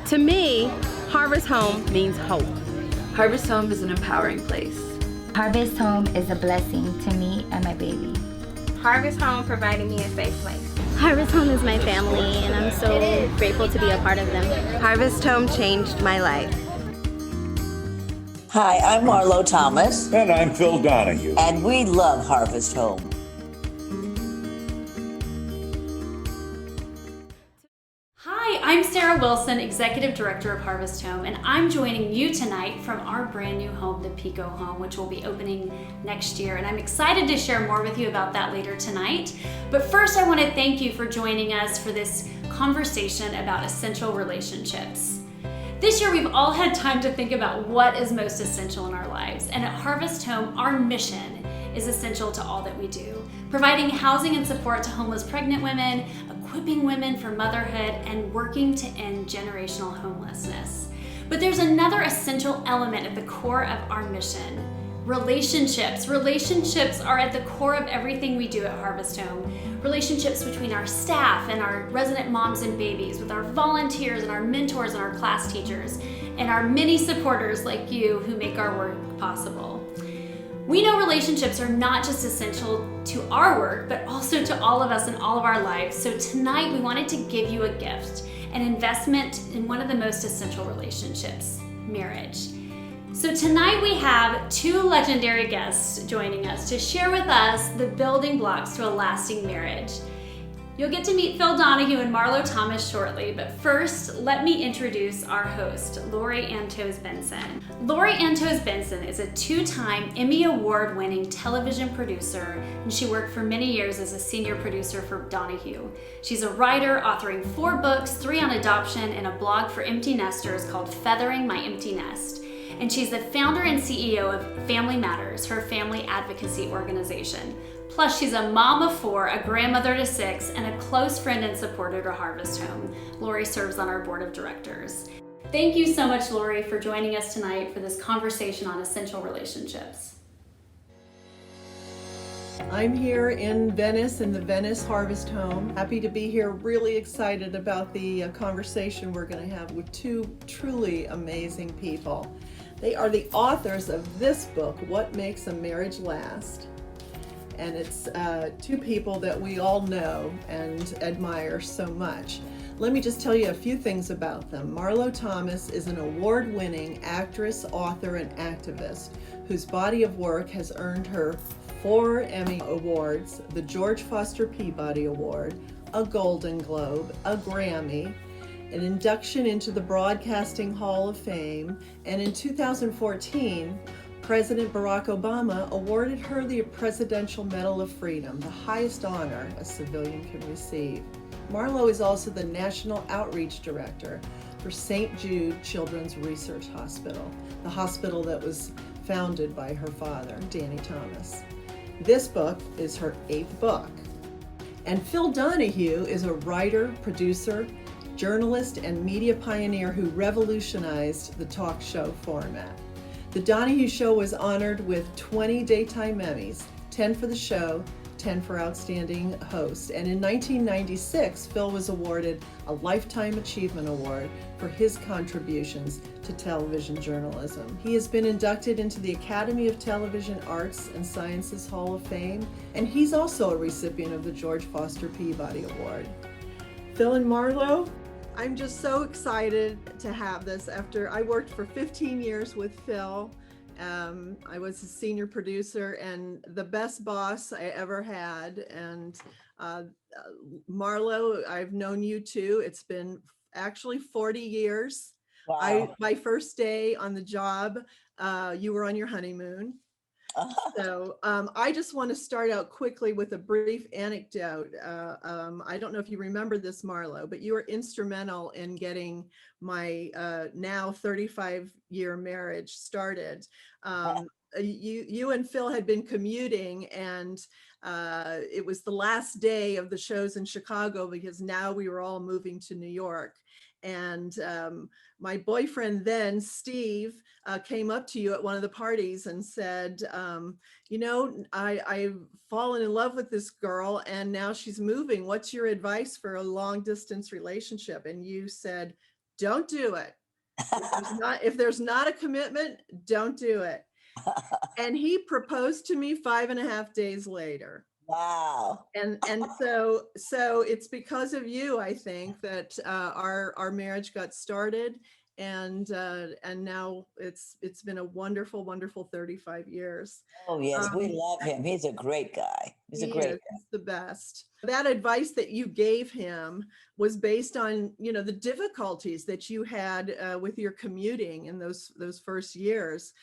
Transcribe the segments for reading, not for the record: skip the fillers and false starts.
To me, Harvest Home means hope. Harvest Home is an empowering place. Harvest Home is a blessing to me and my baby. Harvest Home provided me a safe place. Harvest Home is my family, and I'm so grateful to be a part of them. Harvest Home changed my life. Hi, I'm Marlo Thomas. And I'm Phil Donahue. And we love Harvest Home. Hi, I'm Sarah Wilson, Executive Director of Harvest Home, and I'm joining you tonight from our brand new home, the Pico Home, which will be opening next year. And I'm excited to share more with you about that later tonight. But first, I want to thank you for joining us for this conversation about essential relationships. This year, we've all had time to think about what is most essential in our lives. And at Harvest Home, our mission is essential to all that we do, providing housing and support to homeless pregnant women, equipping women for motherhood, and working to end generational homelessness. But there's another essential element at the core of our mission: relationships. Relationships are at the core of everything we do at Harvest Home. Relationships between our staff and our resident moms and babies, with our volunteers and our mentors and our class teachers, and our many supporters like you who make our work possible. We know relationships are not just essential to our work, but also to all of us in all of our lives. So tonight we wanted to give you a gift, an investment in one of the most essential relationships: marriage. So tonight we have two legendary guests joining us to share with us the building blocks to a lasting marriage. You'll get to meet Phil Donahue and Marlo Thomas shortly, but first, let me introduce our host, Lori Antos Benson. Lori Antos Benson is a two-time Emmy Award-winning television producer, and she worked for many years as a senior producer for Donahue. She's a writer, authoring 4 books, 3 on adoption, and a blog for empty nesters called Feathering My Empty Nest. And she's the founder and CEO of Family Matters, her family advocacy organization. Plus, she's a mom of 4, a grandmother to 6, and a close friend and supporter to Harvest Home. Lori serves on our board of directors. Thank you so much, Lori, for joining us tonight for this conversation on essential relationships. I'm here in Venice, in the Venice Harvest Home. Happy to be here, really excited about the conversation we're going to have with 2 truly amazing people. They are the authors of this book, What Makes a Marriage Last. And it's 2 people that we all know and admire so much. Let me just tell you a few things about them. Marlo Thomas is an award-winning actress, author, and activist whose body of work has earned her 4 Emmy Awards, the George Foster Peabody Award, a Golden Globe, a Grammy, an induction into the Broadcasting Hall of Fame, and in 2014, President Barack Obama awarded her the Presidential Medal of Freedom, the highest honor a civilian can receive. Marlo is also the National Outreach Director for St. Jude Children's Research Hospital, the hospital that was founded by her father, Danny Thomas. This book is her 8th book. And Phil Donahue is a writer, producer, journalist, and media pioneer who revolutionized the talk show format. The Donahue Show was honored with 20 Daytime Emmys, 10 for the show, 10 for Outstanding Host. And in 1996, Phil was awarded a Lifetime Achievement Award for his contributions to television journalism. He has been inducted into the Academy of Television Arts and Sciences Hall of Fame, and he's also a recipient of the George Foster Peabody Award. Phil and Marlo, I'm just so excited to have this. After I worked for 15 years with Phil, I was a senior producer and the best boss I ever had. And Marlo, I've known you too. It's been actually 40 years. Wow. My first day on the job, you were on your honeymoon. So I just want to start out quickly with a brief anecdote. I don't know if you remember this, Marlo, but you were instrumental in getting my now 35-year marriage started. You and Phil had been commuting, and it was the last day of the shows in Chicago because now we were all moving to New York. And my boyfriend then, Steve, came up to you at one of the parties and said, I've fallen in love with this girl and now she's moving. What's your advice for a long distance relationship? And you said, don't do it. If there's not a commitment, don't do it. And he proposed to me 5.5 days later. Wow. And so it's because of you, I think, that our marriage got started, and now it's been a wonderful, wonderful 35 years. Oh, yes, we love him. He's a great guy. He's a great guy. He's the best. That advice that you gave him was based on, the difficulties that you had with your commuting in those first years.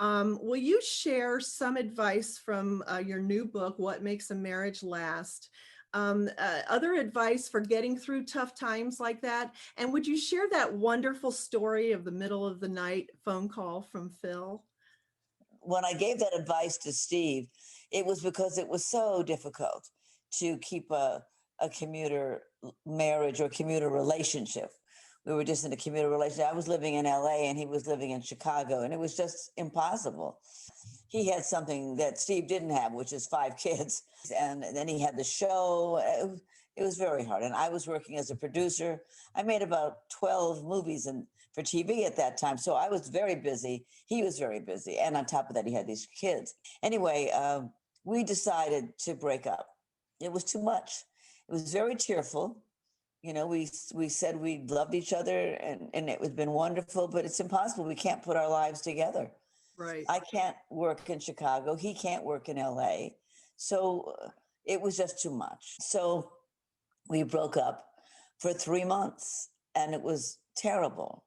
Will you share some advice from your new book, What Makes a Marriage Last? Other advice for getting through tough times like that? And would you share that wonderful story of the middle of the night phone call from Phil? When I gave that advice to Steve, it was because it was so difficult to keep a commuter marriage or commuter relationship. We were just in a commuter relationship. I was living in LA and he was living in Chicago, and it was just impossible. He had something that Steve didn't have, which is 5 kids. And then he had the show. It was very hard. And I was working as a producer. I made about 12 movies for TV at that time. So I was very busy. He was very busy. And on top of that, he had these kids. Anyway, we decided to break up. It was too much. It was very tearful. We said we loved each other and it was been wonderful, but it's impossible. We can't put our lives together. Right. I can't work in Chicago. He can't work in LA. So it was just too much. So we broke up for 3 months and it was terrible.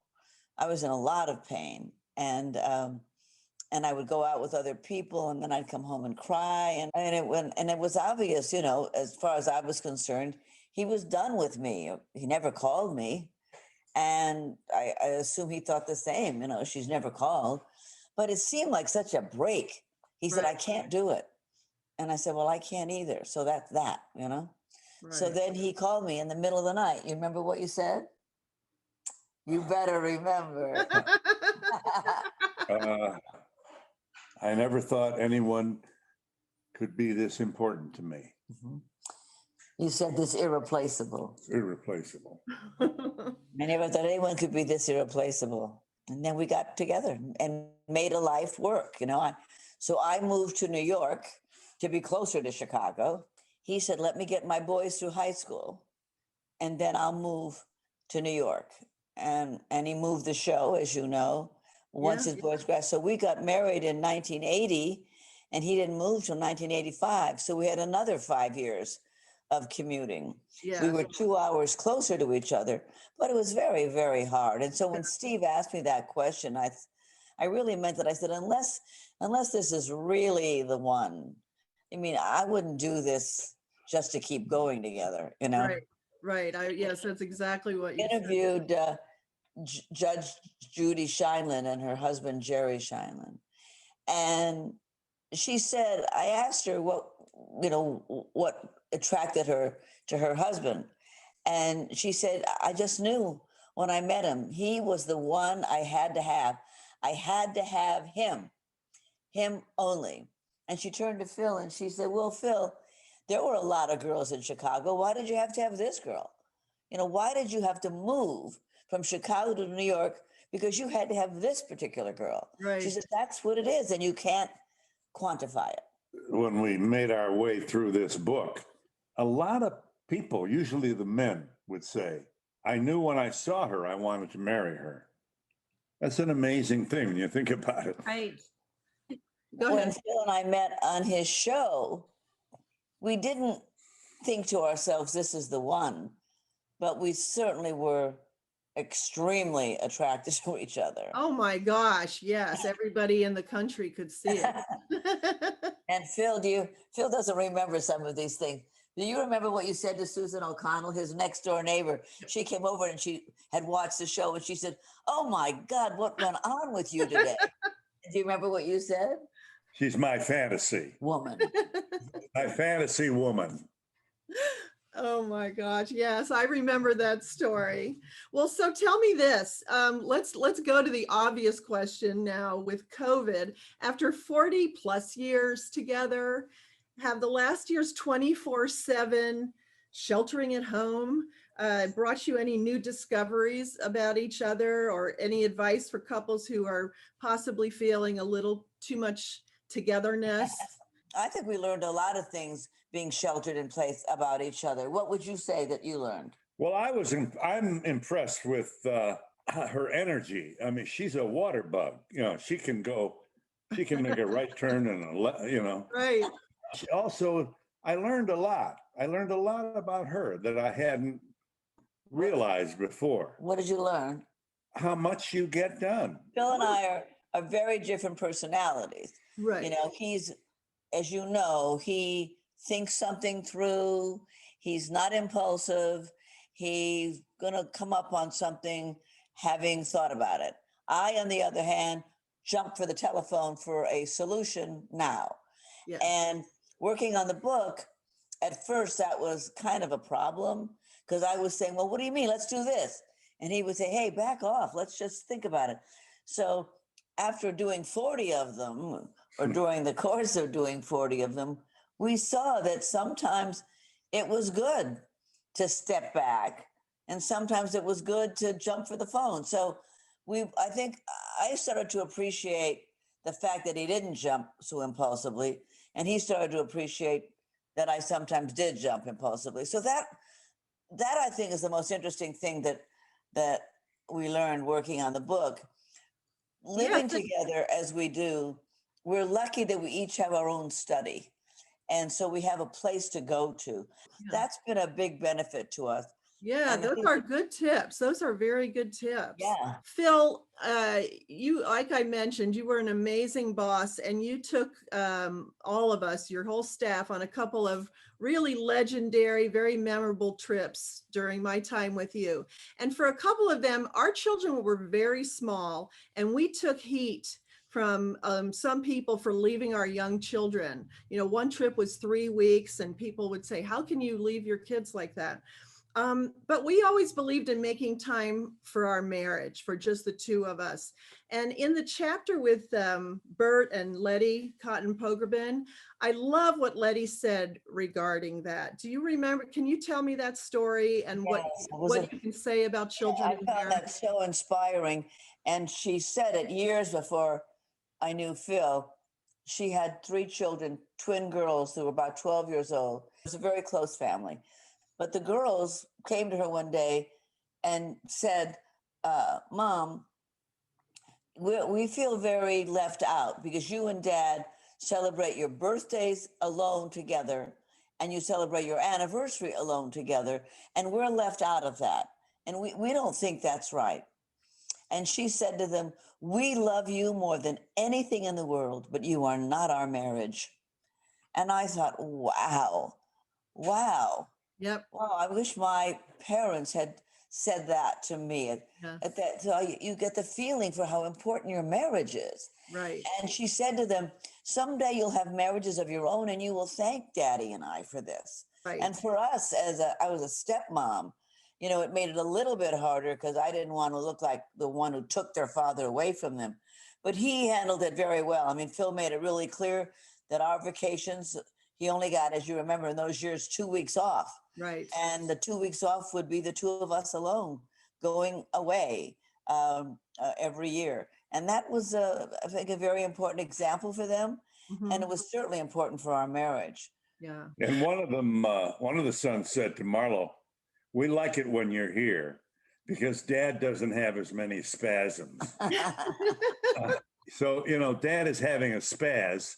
I was in a lot of pain, and I would go out with other people, and then I'd come home and cry. And it was obvious, as far as I was concerned, he was done with me. He never called me. And I assume he thought the same, she's never called. But it seemed like such a break. He said, I can't do it. And I said, well, I can't either. So that's that, Right. So then he called me in the middle of the night. You remember what you said? You better remember. I never thought anyone could be this important to me. Mm-hmm. You said this irreplaceable. Irreplaceable. I never thought anyone could be this irreplaceable. And then we got together and made a life work, So I moved to New York to be closer to Chicago. He said, let me get my boys through high school, and then I'll move to New York. And he moved the show, as you know, once his boys graduated. So we got married in 1980, and he didn't move till 1985. So we had another 5 years of commuting. Yeah. We were 2 hours closer to each other, but it was very, very hard. And so when Steve asked me that question, I really meant it. I said, unless this is really the one, I wouldn't do this just to keep going together, Right. Yes, that's exactly what you interviewed Judge Judy Scheinlin and her husband, Jerry Scheinlin. And she said, I asked her what attracted her to her husband. And she said, I just knew when I met him, he was the one I had to have. I had to have him only. And she turned to Phil and she said, well, Phil, there were a lot of girls in Chicago. Why did you have to have this girl? Why did you have to move from Chicago to New York? Because you had to have this particular girl. Right. She said, that's what it is. And you can't quantify it. When we made our way through this book, a lot of people, usually the men, would say, I knew when I saw her, I wanted to marry her. That's an amazing thing when you think about it. Right. When Phil and I met on his show, we didn't think to ourselves, this is the one, but we certainly were extremely attracted to each other. Oh my gosh, yes, everybody in the country could see it. And Phil doesn't remember some of these things. Do you remember what you said to Susan O'Connell, his next door neighbor? She came over and she had watched the show and she said, oh my God, what went on with you today? Do you remember what you said? She's my fantasy woman. My fantasy woman. Oh my gosh. Yes, I remember that story. Well, so tell me this. Let's go to the obvious question now with COVID. After 40 plus years together, have the last year's 24/7 sheltering at home brought you any new discoveries about each other, or any advice for couples who are possibly feeling a little too much togetherness? I think we learned a lot of things being sheltered in place about each other. What would you say that you learned? Well, I'm impressed with her energy. I mean, she's a water bug. You know, she can make a right turn and Right. Also, I learned a lot. I learned a lot about her that I hadn't realized before. What did you learn? How much you get done. Phil and I are very different personalities. Right. You know, he's, as you know, he thinks something through. He's not impulsive. He's going to come up on something having thought about it. I, on the other hand, jump for the telephone for a solution now. Yeah. And working on the book, at first that was kind of a problem, because I was saying, well, what do you mean? Let's do this. And he would say, hey, back off. Let's just think about it. So after doing 40 of them, or during the course of doing 40 of them, we saw that sometimes it was good to step back, and sometimes it was good to jump for the phone. So I think I started to appreciate the fact that he didn't jump so impulsively, and he started to appreciate that I sometimes did jump impulsively. So that I think is the most interesting thing that we learned working on the book. Living together as we do, we're lucky that we each have our own study. And so we have a place to go to. Yeah. That's been a big benefit to us. Yeah, those are good tips. Those are very good tips. Yeah. Phil, you, like I mentioned, you were an amazing boss, and you took all of us, your whole staff, on a couple of really legendary, very memorable trips during my time with you. And for a couple of them, our children were very small, and we took heat from some people for leaving our young children. You know, one trip was 3 weeks, and people would say, how can you leave your kids like that? But we always believed in making time for our marriage, for just the two of us. And in the chapter with Bert and Letty Cotton Pogrebin, I love what Letty said regarding that. Do you remember? Can you tell me that story and what you can say about children? I found that so inspiring. And she said it years before I knew Phil. She had 3 children, twin girls who were about 12 years old. It was a very close family. But the girls came to her one day and said, Mom, we feel very left out because you and Dad celebrate your birthdays alone together, and you celebrate your anniversary alone together, and we're left out of that. And we don't think that's right. And she said to them, we love you more than anything in the world, but you are not our marriage. And I thought, wow. Yep. Well, I wish my parents had said that to me. Yes. So you get the feeling for how important your marriage is. Right. And she said to them, someday you'll have marriages of your own, and you will thank Daddy and I for this. Right. And for us, I was a stepmom, you know, it made it a little bit harder because I didn't want to look like the one who took their father away from them. But he handled it very well. I mean, Phil made it really clear that our vacations, he only got, as you remember, in those years, 2 weeks off. Right. And the 2 weeks off would be the two of us alone going away every year. And that was, I think, a very important example for them. Mm-hmm. And it was certainly important for our marriage. Yeah. And one of the sons said to Marlo, we like it when you're here because Dad doesn't have as many spasms. So, you know, Dad is having a spaz,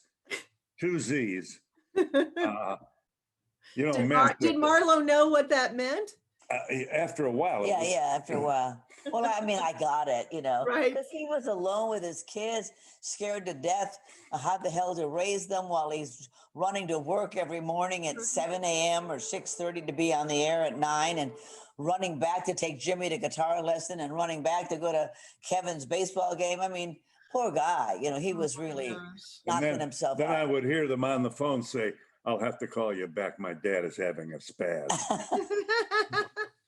2 Z's. You know, did Marlo know what that meant? After a while. Yeah, after a while. Well, I mean, I got it, you know, right? Because he was alone with his kids, scared to death. How the hell to raise them while he's running to work every morning at 7 a.m. or 6:30 to be on the air at 9, and running back to take Jimmy to guitar lesson, and running back to go to Kevin's baseball game. I mean, poor guy, you know, he was really knocking himself out. Then I would hear them on the phone say, I'll have to call you back. My dad is having a spaz.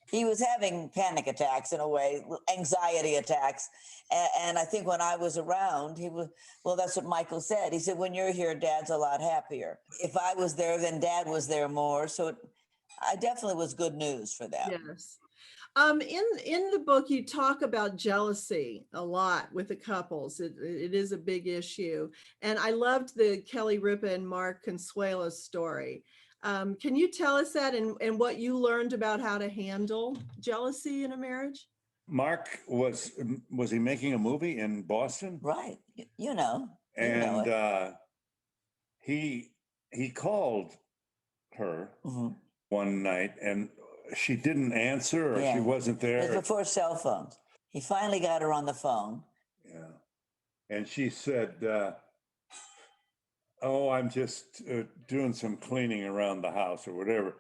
He was having panic attacks in a way, anxiety attacks. And I think when I was around, well, that's what Michael said. He said, when you're here, Dad's a lot happier. If I was there, then Dad was there more. So I definitely was good news for them. Yes. In the book, you talk about jealousy a lot with the couples. It is a big issue. And I loved the Kelly Ripa and Mark Consuelo story. Can you tell us that and what you learned about how to handle jealousy in a marriage? Mark was he making a movie in Boston? Right. You know. And he called her one night and she didn't answer, or she wasn't there. It was before cell phones. He finally got her on the phone. Yeah. And she said, oh, I'm just doing some cleaning around the house or whatever.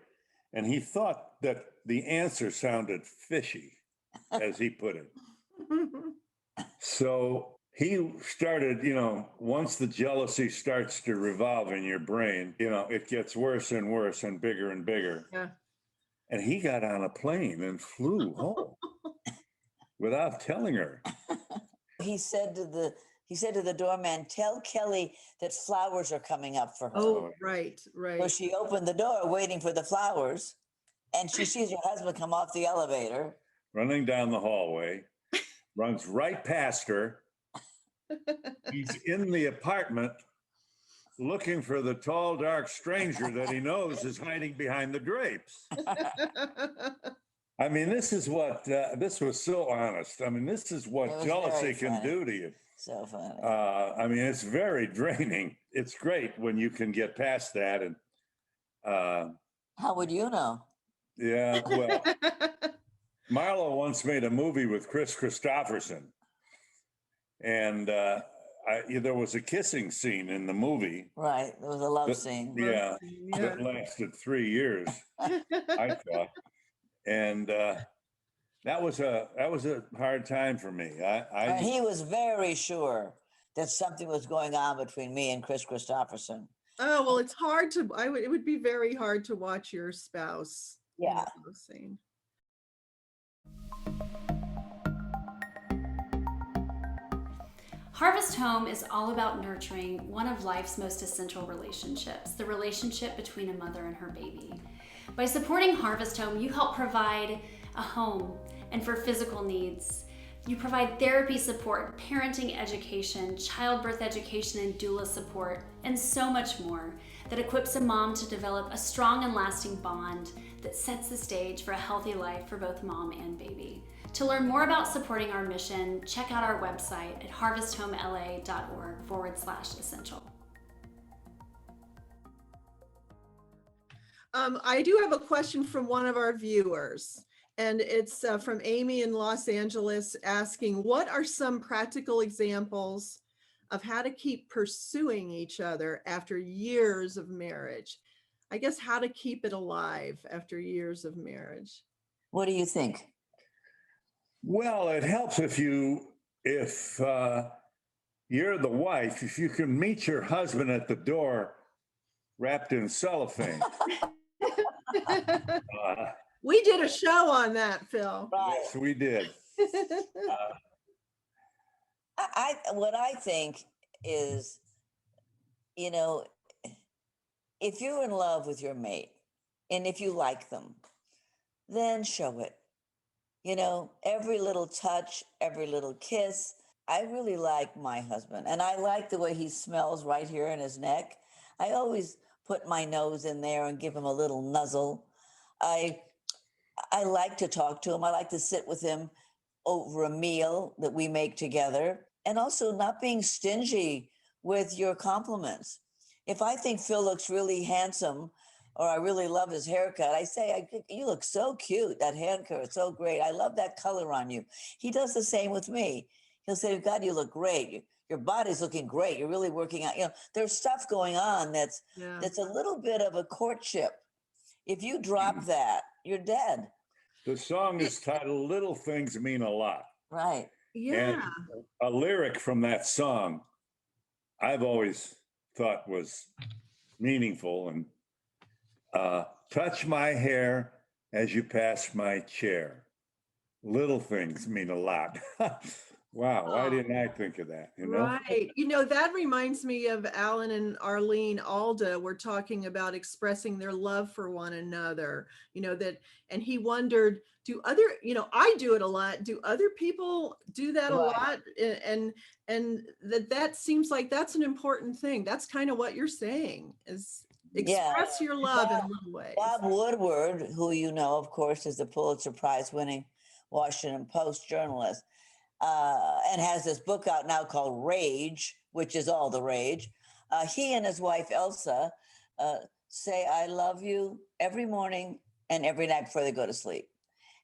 And he thought that the answer sounded fishy, as he put it. So he started, once the jealousy starts to revolve in your brain, it gets worse and worse and bigger. Yeah. And he got on a plane and flew home without telling her. He said to the doorman, "Tell Kelly that flowers are coming up for her." Oh, right. So she opened the door waiting for the flowers, and she sees her husband come off the elevator. Running down the hallway, runs right past her. He's in the apartment looking for the tall, dark stranger that he knows is hiding behind the drapes. I mean, this is what, this was so honest. I mean, this is what jealousy can do to you. So funny. I mean, it's very draining. It's great when you can get past that. And how would you know? Yeah, well, Marlo once made a movie with Chris Christopherson. And there was a kissing scene in the movie. Right, there was a love scene. Yeah, that lasted 3 years, I thought. And that was a hard time for me. He was very sure that something was going on between me and Chris Christopherson. Oh, well, it's hard to, it would be very hard to watch your spouse. Yeah. Scene. Harvest Home is all about nurturing one of life's most essential relationships, the relationship between a mother and her baby. By supporting Harvest Home, you help provide a home, and for physical needs, you provide therapy support, parenting education, childbirth education, and doula support, and so much more that equips a mom to develop a strong and lasting bond that sets the stage for a healthy life for both mom and baby. To learn more about supporting our mission, check out our website at harvesthomela.org/essential. I do have a question from one of our viewers, and it's from Amy in Los Angeles asking, what are some practical examples of how to keep pursuing each other after years of marriage? I guess how to keep it alive after years of marriage. What do you think? Well, it helps if you're the wife, if you can meet your husband at the door wrapped in cellophane. We did a show on that, Phil. Yes, we did. What I think is, if you're in love with your mate and if you like them, then show it. Every little touch, every little kiss. I really like my husband, and I like the way he smells right here in his neck. I always put my nose in there and give him a little nuzzle. I like to talk to him. I like to sit with him over a meal that we make together, and also not being stingy with your compliments. If I think Phil looks really handsome, or I really love his haircut, I say, you look so cute. That haircut is so great. I love that color on you. He does the same with me. He'll say, God, you look great. Your body's looking great. You're really working out. There's stuff going on that's a little bit of a courtship. If you drop that, you're dead. The song is titled Little Things Mean a Lot. Right. Yeah. And a lyric from that song I've always thought was meaningful, and touch my hair as you pass my chair. Little things mean a lot. Wow, why didn't I think of that? You know? Right. You know, that reminds me of Alan and Arlene Alda were talking about expressing their love for one another, you know, that, and he wondered, do other, you know, I do it a lot. Do other people do that a Right. lot? And that seems like that's an important thing. That's kind of what you're saying is Yeah. express your love in little ways. Bob Woodward, who you know, of course, is the Pulitzer Prize winning Washington Post journalist, and has this book out now called Rage, which is all the rage. He and his wife, Elsa, say, I love you every morning and every night before they go to sleep.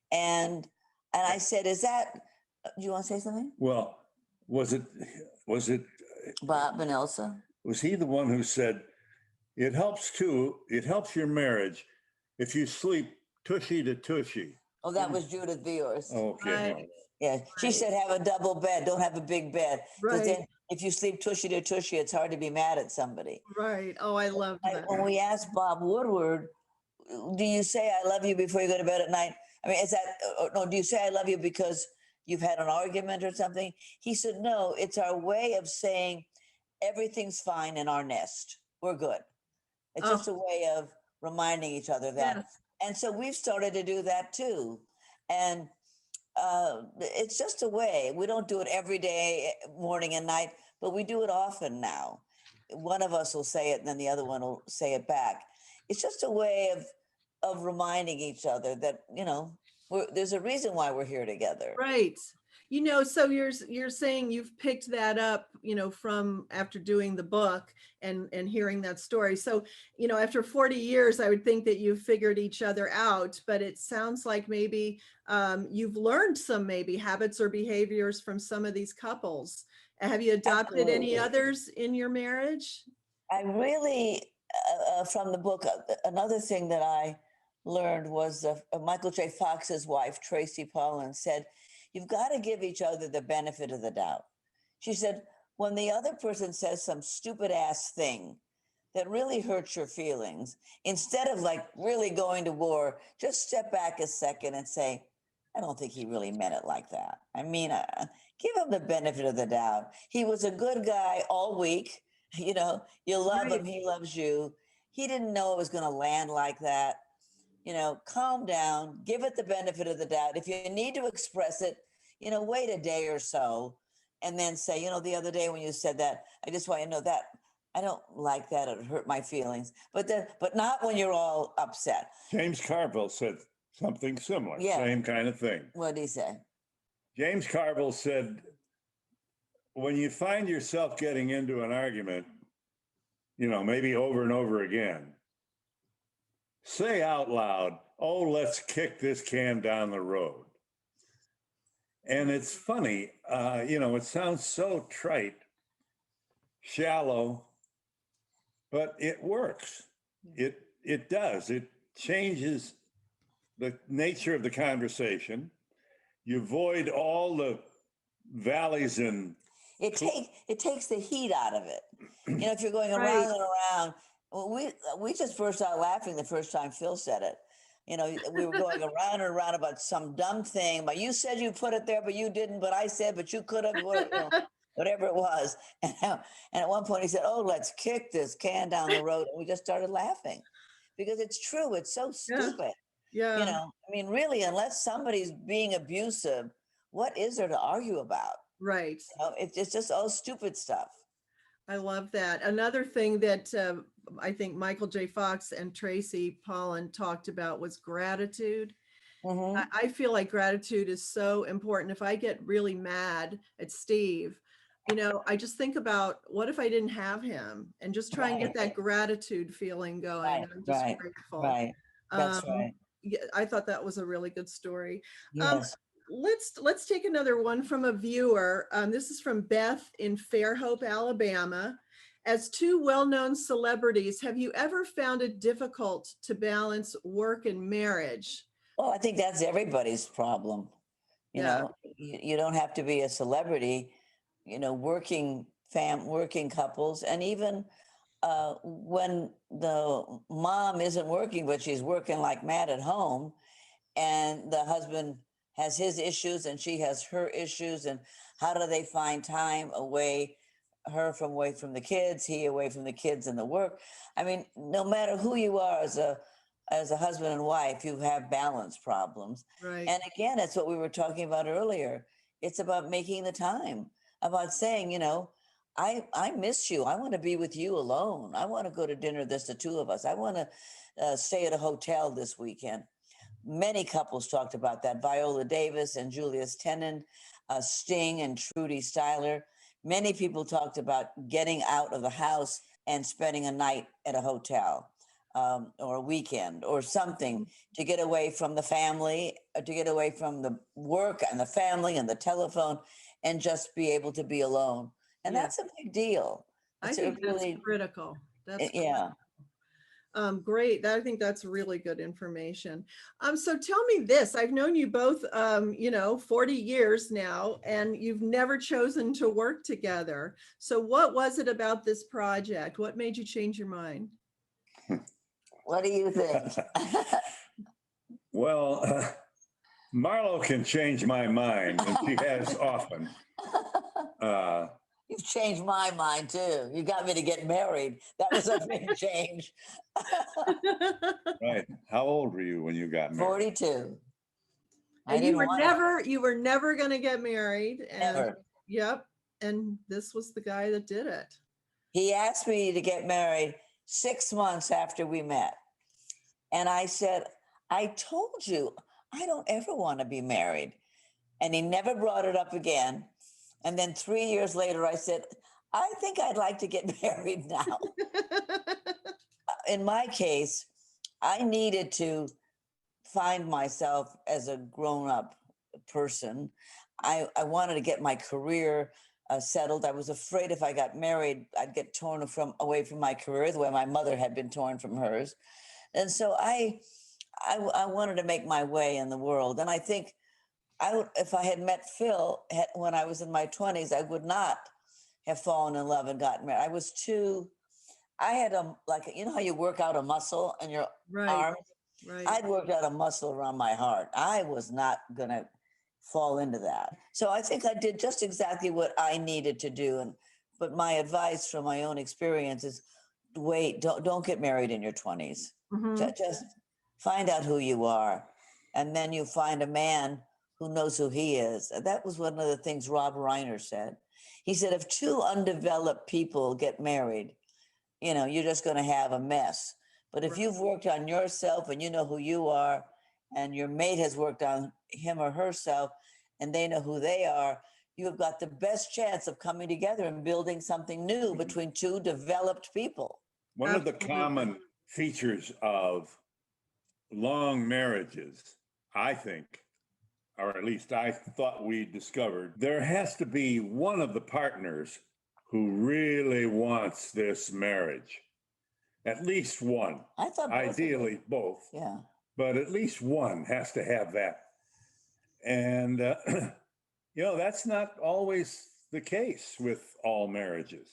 And I said, is that, do you want to say something? Well, was it Bob and Elsa? was he the one who said, it helps your marriage if you sleep tushy to tushy? Oh, that was Judith Viors. Okay. Right. Yeah, she said have a double bed, don't have a big bed. Because Right. then if you sleep tushy to tushy, it's hard to be mad at somebody. Right. Oh, I love that. When we asked Bob Woodward, do you say I love you before you go to bed at night? I mean, is that, no, do you say I love you because you've had an argument or something? He said, no, it's our way of saying everything's fine in our nest. We're good. It's just a way of reminding each other that. Yes. And so we've started to do that too. And it's just a way. We don't do it every day, morning and night, but we do it often now. One of us will say it and then the other one will say it back. It's just a way of reminding each other that, you know, there's a reason why we're here together. Right. You know, so you're saying you've picked that up, you know, from after doing the book and hearing that story. So, you know, after 40 years, I would think that you've figured each other out, but it sounds like maybe you've learned some maybe habits or behaviors from some of these couples. Have you adopted any others in your marriage? I really, from the book, another thing that I learned was Michael J. Fox's wife, Tracy Pollan, said, you've got to give each other the benefit of the doubt. She said, when the other person says some stupid ass thing that really hurts your feelings, instead of like really going to war, just step back a second and say, I don't think he really meant it like that. I mean, give him the benefit of the doubt. He was a good guy all week. You know, you love him, he loves you. He didn't know it was going to land like that. You know, calm down, give it the benefit of the doubt. If you need to express it, you know, wait a day or so and then say, you know, the other day when you said that, I just want you to know that I don't like that. It hurt my feelings. But not when you're all upset. James Carville said something similar, same kind of thing. What did he say? James Carville said, when you find yourself getting into an argument, you know, maybe over and over again, say out loud, oh, let's kick this can down the road. And it's funny, you know, it sounds so trite, shallow, but it works. It does. It changes the nature of the conversation. You avoid all the valleys and it takes the heat out of it. You know, if you're going around and around, we just burst out laughing the first time Phil said it. You know, we were going around and around about some dumb thing, but you said you put it there, but you didn't, but I said, but you could have, you know, whatever it was. And at one point he said, oh, let's kick this can down the road. And we just started laughing because it's true. It's so stupid. Yeah. You know, I mean, really, unless somebody's being abusive, what is there to argue about? Right. You know, it's just all stupid stuff. I love that. Another thing that I think Michael J. Fox and Tracy Pollan talked about was gratitude. Mm-hmm. I feel like gratitude is so important. If I get really mad at Steve, you know, I just think about what if I didn't have him and just try and get that gratitude feeling going. I'm just grateful. Right. That's right. Yeah, I thought that was a really good story. Yes. Let's take another one from a viewer. This is from Beth in Fairhope, Alabama. As two well-known celebrities, have you ever found it difficult to balance work and marriage? Well, I think that's everybody's problem. You know, you don't have to be a celebrity. You know, working couples, and even when the mom isn't working, but she's working like mad at home, and the husband has his issues and she has her issues, and how do they find time away, away from the kids, he away from the kids and the work. I mean, no matter who you are as a husband and wife, you have balance problems. Right. And again, it's what we were talking about earlier. It's about making the time, about saying, I miss you. I want to be with you alone. I want to go to dinner, just the two of us. I want to stay at a hotel this weekend. Many couples talked about that. Viola Davis and Julius Tennant, Sting and Trudy Styler. Many people talked about getting out of the house and spending a night at a hotel or a weekend or something to get away from the family, to get away from the work and the family and the telephone, and just be able to be alone. And that's a big deal. I think that's critical. That's yeah. Great. I think that's really good information. So tell me this, I've known you both, 40 years now, and you've never chosen to work together. So what was it about this project? What made you change your mind? What do you think? Well, Marlo can change my mind, and she has often. You've changed my mind too. You got me to get married. That was a big change. Right. How old were you when you got married? 42. And you were never going to get married. And Never. Yep. And this was the guy that did it. He asked me to get married 6 months after we met. And I said, I told you, I don't ever want to be married. And he never brought it up again. And then 3 years later, I said, I think I'd like to get married now. In my case, I needed to find myself as a grown-up person. I wanted to get my career settled. I was afraid if I got married, I'd get torn away from my career the way my mother had been torn from hers. And so I wanted to make my way in the world. And I think if I had met Phil when I was in my 20s, I would not have fallen in love and gotten married. I had how you work out a muscle in your arms? Right. I'd worked out a muscle around my heart. I was not going to fall into that. So I think I did just exactly what I needed to do. But my advice from my own experience is wait, don't get married in your 20s. Mm-hmm. Just find out who you are. And then you find a man who knows who he is. That was one of the things Rob Reiner said. He said, if two undeveloped people get married, you're just going to have a mess. But if you've worked on yourself and you know who you are, and your mate has worked on him or herself, and they know who they are, you have got the best chance of coming together and building something new between two developed people. One of the common features of long marriages, I think, or at least I thought we discovered, there has to be one of the partners who really wants this marriage. At least one. I thought ideally both. Yeah. But at least one has to have that. And, that's not always the case with all marriages.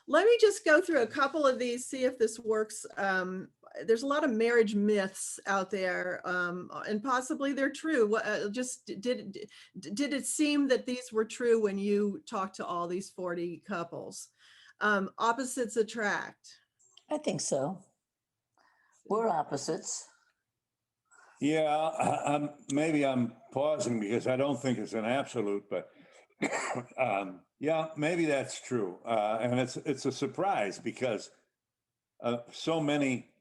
Let me just go through a couple of these, see if this works. There's a lot of marriage myths out there, and possibly they're true. Did it seem that these were true when you talked to all these 40 couples? Opposites attract. I think so. We're opposites. Yeah, maybe I'm pausing because I don't think it's an absolute, but yeah, maybe that's true. And it's a surprise because so many,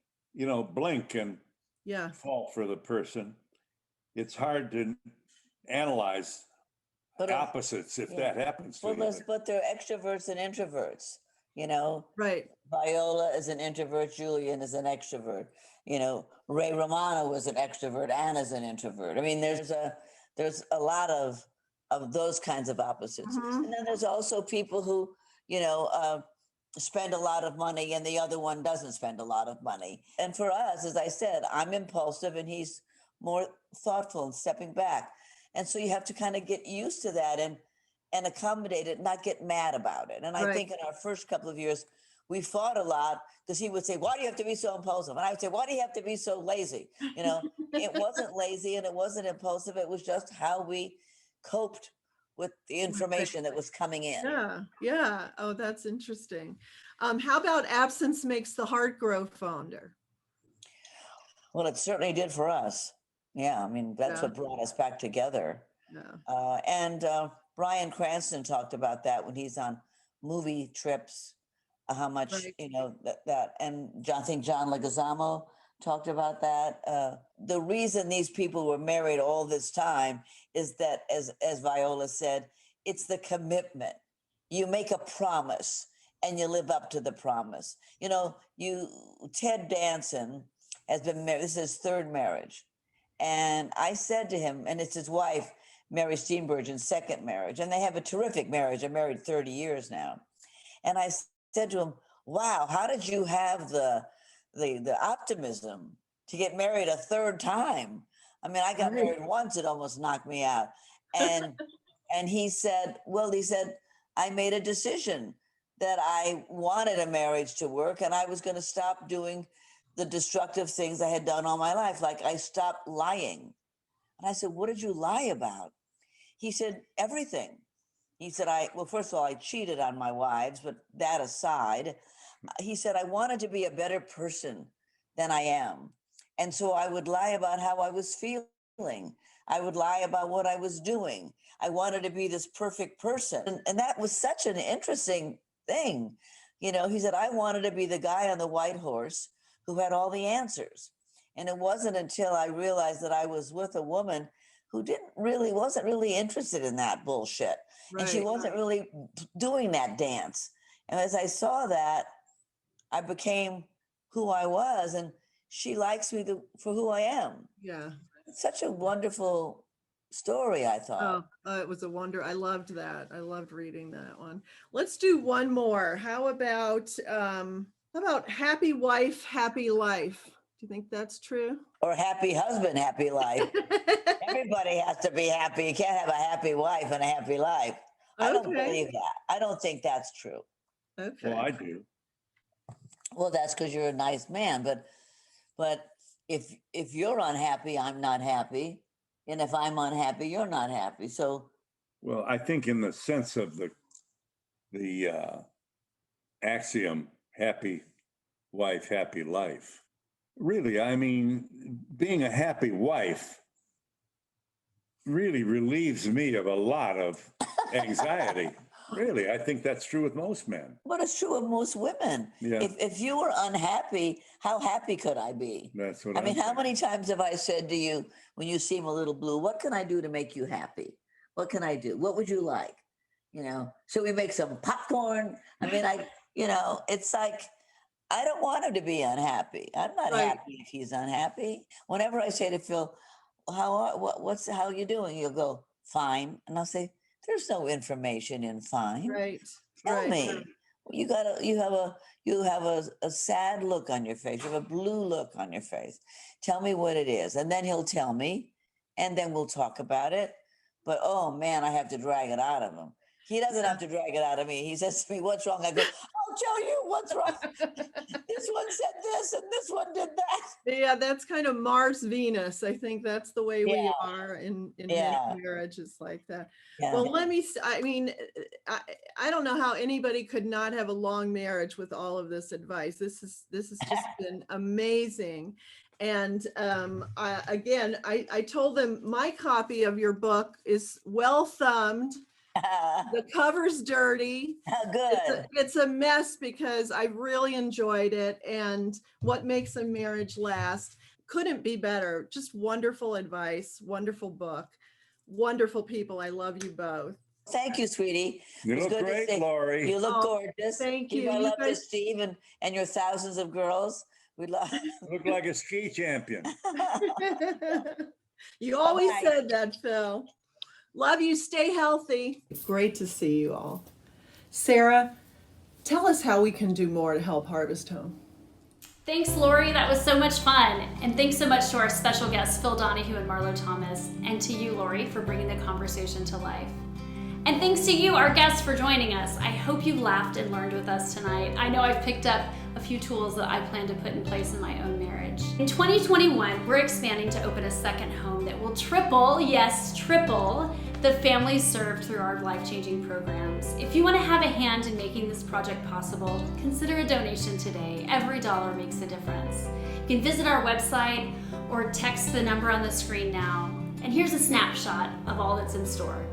blink and fall for the person. It's hard to analyze opposites if that happens to you. But they're extroverts and introverts, Right. Viola is an introvert, Julian is an extrovert. Ray Romano was an extrovert, Anna's an introvert. I mean, there's a lot of those kinds of opposites. Mm-hmm. And then there's also people who, spend a lot of money and the other one doesn't spend a lot of money. And for us, as I said, I'm impulsive and he's more thoughtful and stepping back. And so you have to kind of get used to that and accommodate it, not get mad about it. And I think in our first couple of years, we fought a lot because he would say, why do you have to be so impulsive? And I would say, why do you have to be so lazy? It wasn't lazy and it wasn't impulsive. It was just how we coped with the information that was coming in. Yeah. Oh, that's interesting. How about absence makes the heart grow fonder? Well, it certainly did for us. Yeah, I mean, that's what brought us back together. Yeah. And Bryan Cranston talked about that when he's on movie trips, how much, that, and I think John Leguizamo talked about that. The reason these people were married all this time is that, as Viola said, it's the commitment. You make a promise and you live up to the promise. Ted Danson has been married. This is his third marriage. And I said to him, and it's his wife, Mary Steenburgen's second marriage, and they have a terrific marriage. They're married 30 years now. And I said to him, wow, how did you have the optimism to get married a third time? I mean, I got married once, it almost knocked me out. And he said, I made a decision that I wanted a marriage to work and I was going to stop doing the destructive things I had done all my life. Like I stopped lying. And I said, what did you lie about? He said, everything. He said, first of all, I cheated on my wives, but that aside, he said, I wanted to be a better person than I am. And so I would lie about how I was feeling. I would lie about what I was doing. I wanted to be this perfect person. And that was such an interesting thing. He said, I wanted to be the guy on the white horse who had all the answers. And it wasn't until I realized that I was with a woman who wasn't really interested in that bullshit. Right. And she wasn't really doing that dance. And as I saw that, I became who I was, and she likes me for who I am. Yeah. It's such a wonderful story, I thought. It was a wonder. I loved that. I loved reading that one. Let's do one more. How about happy wife, happy life? Do you think that's true? Or happy husband, happy life. Everybody has to be happy. You can't have a happy wife and a happy life. I don't believe that. I don't think that's true. Okay. Well, I do. Well, that's because you're a nice man. But if you're unhappy, I'm not happy. And if I'm unhappy, you're not happy. So. Well, I think in the sense of the axiom, happy wife, happy life. Really, I mean, being a happy wife really relieves me of a lot of anxiety. Really, I think that's true with most men. But it's true of most women. Yeah. If you were unhappy, how happy could I be? That's what I mean, how many times have I said to you, when you seem a little blue, what can I do to make you happy? What can I do? What would you like? Should we make some popcorn? I mean, it's like, I don't want him to be unhappy. I'm not happy if he's unhappy. Whenever I say to Phil, how you doing? He'll go, fine. And I'll say, there's no information in fine. Right. Tell me. You have a sad look on your face. You have a blue look on your face. Tell me what it is. And then he'll tell me, and then we'll talk about it. But oh man, I have to drag it out of him. He doesn't have to drag it out of me. He says to me, what's wrong? I go, I'll tell you what's wrong. This one said this and this one did that. Yeah, that's kind of Mars Venus. I think that's the way we are in many marriages like that. Yeah. Well, I don't know how anybody could not have a long marriage with all of this advice. This has just been amazing. And I told them my copy of your book is well thumbed. The cover's dirty. Good. It's a mess because I really enjoyed it. And what makes a marriage last couldn't be better. Just wonderful advice, wonderful book, wonderful people. I love you both. Thank you, sweetie. You look great, Lori. You look gorgeous. Thank you. I love you, Steve, and your thousands of girls. We love. Look like a ski champion. You always said that, Phil. Love you. Stay healthy. Great to see you all. Sarah, tell us how we can do more to help Harvest Home. Thanks, Lori. That was so much fun. And thanks so much to our special guests, Phil Donahue and Marlo Thomas, and to you, Lori, for bringing the conversation to life. And thanks to you, our guests, for joining us. I hope you laughed and learned with us tonight. I know I've picked up a few tools that I plan to put in place in my own marriage. In 2021, we're expanding to open a second home that will triple, yes, triple, the families served through our life-changing programs. If you want to have a hand in making this project possible, consider a donation today. Every dollar makes a difference. You can visit our website or text the number on the screen now. And here's a snapshot of all that's in store.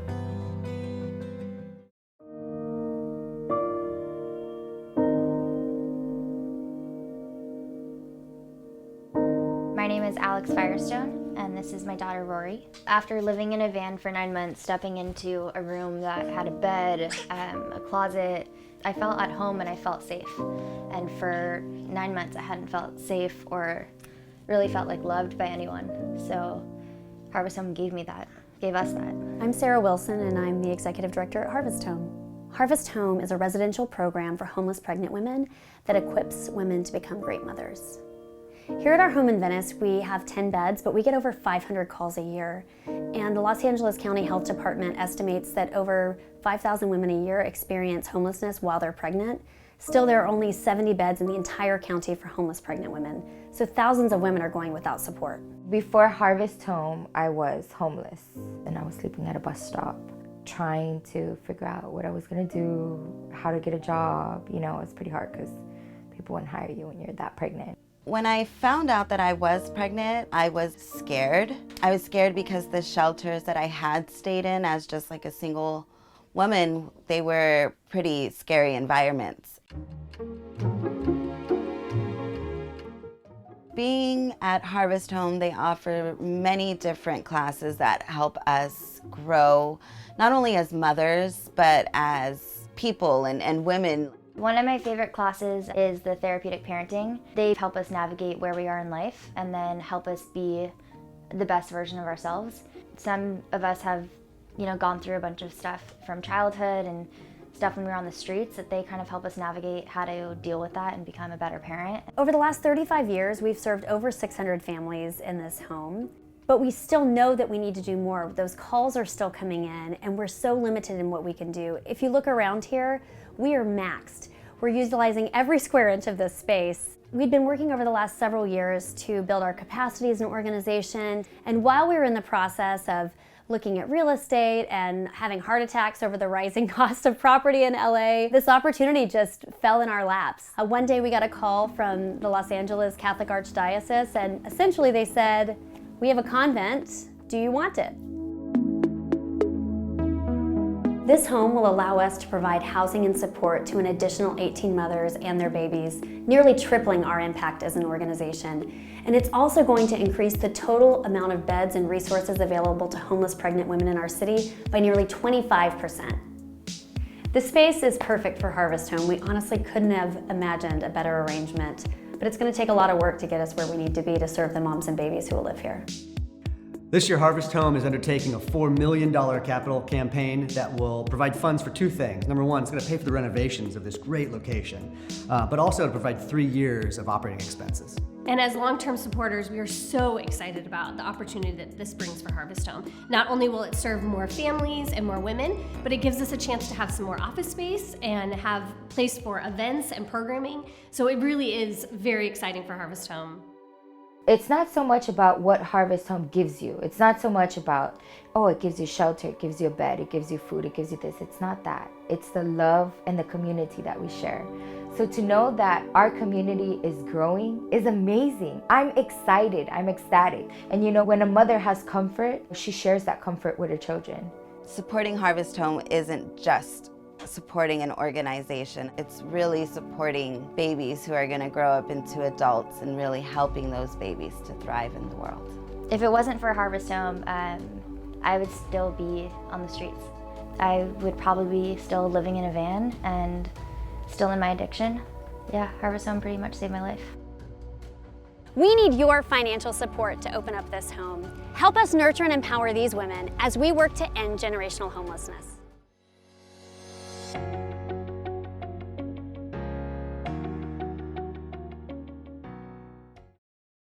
My name is Alex Firestone, and this is my daughter Rory. After living in a van for 9 months, stepping into a room that had a bed, a closet, I felt at home and I felt safe. And for 9 months, I hadn't felt safe or really felt like loved by anyone. So Harvest Home gave us that. I'm Sarah Wilson, and I'm the Executive Director at Harvest Home. Harvest Home is a residential program for homeless pregnant women that equips women to become great mothers. Here at our home in Venice, we have 10 beds, but we get over 500 calls a year. And the Los Angeles County Health Department estimates that over 5,000 women a year experience homelessness while they're pregnant. Still, there are only 70 beds in the entire county for homeless pregnant women. So thousands of women are going without support. Before Harvest Home, I was homeless, and I was sleeping at a bus stop, trying to figure out what I was gonna do, how to get a job. You know, it's pretty hard because people wouldn't hire you when you're that pregnant. When I found out that I was pregnant, I was scared. I was scared because the shelters that I had stayed in as just like a single woman, they were pretty scary environments. Being at Harvest Home, they offer many different classes that help us grow, not only as mothers, but as people and women. One of my favorite classes is the therapeutic parenting. They help us navigate where we are in life and then help us be the best version of ourselves. Some of us have, gone through a bunch of stuff from childhood and stuff when we were on the streets that they kind of help us navigate how to deal with that and become a better parent. Over the last 35 years, we've served over 600 families in this home. But we still know that we need to do more. Those calls are still coming in, and we're so limited in what we can do. If you look around here, we are maxed. We're utilizing every square inch of this space. We'd been working over the last several years to build our capacity as an organization, and while we were in the process of looking at real estate and having heart attacks over the rising cost of property in LA, this opportunity just fell in our laps. One day we got a call from the Los Angeles Catholic Archdiocese, and essentially they said, "We have a convent, do you want it?" This home will allow us to provide housing and support to an additional 18 mothers and their babies, nearly tripling our impact as an organization. And it's also going to increase the total amount of beds and resources available to homeless pregnant women in our city by nearly 25%. The space is perfect for Harvest Home. We honestly couldn't have imagined a better arrangement, but it's going to take a lot of work to get us where we need to be to serve the moms and babies who will live here. This year, Harvest Home is undertaking a $4 million capital campaign that will provide funds for two things. Number one, it's going to pay for the renovations of this great location, but also to provide 3 years of operating expenses. And as long-term supporters, we are so excited about the opportunity that this brings for Harvest Home. Not only will it serve more families and more women, but it gives us a chance to have some more office space and have place for events and programming. So it really is very exciting for Harvest Home. It's not so much about what Harvest Home gives you. It's not so much about, oh, it gives you shelter, it gives you a bed, it gives you food, it gives you this. It's not that. It's the love and the community that we share. So to know that our community is growing is amazing. I'm excited, I'm ecstatic. And when a mother has comfort, she shares that comfort with her children. Supporting Harvest Home isn't just supporting an organization. It's really supporting babies who are going to grow up into adults and really helping those babies to thrive in the world. If it wasn't for Harvest Home, I would still be on the streets. I would probably be still living in a van and still in my addiction. Yeah, Harvest Home pretty much saved my life. We need your financial support to open up this home. Help us nurture and empower these women as we work to end generational homelessness.